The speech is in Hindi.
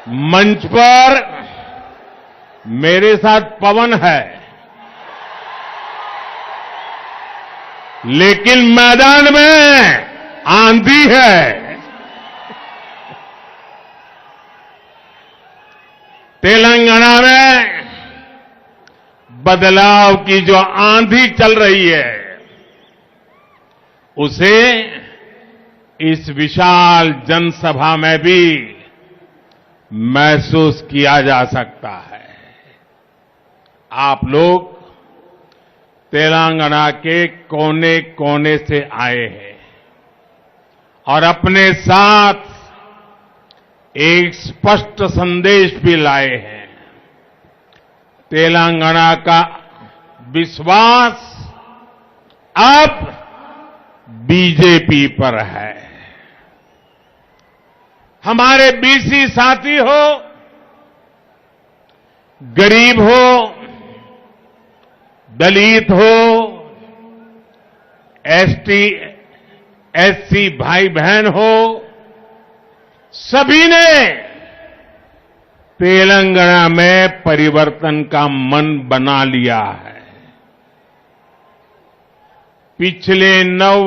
मंच पर मेरे साथ पवन है, लेकिन मैदान में आंधी है। तेलंगाना में बदलाव की जो आंधी चल रही है, उसे इस विशाल जनसभा में भी महसूस किया जा सकता है। आप लोग तेलंगाना के कोने कोने से आए हैं और अपने साथ एक स्पष्ट संदेश भी लाए हैं। तेलंगाना का विश्वास अब बीजेपी पर है। हमारे बीसी साथी हो, गरीब हो, दलित हो, एसटी, एससी भाई बहन हो, सभी ने तेलंगाना में परिवर्तन का मन बना लिया है। पिछले 9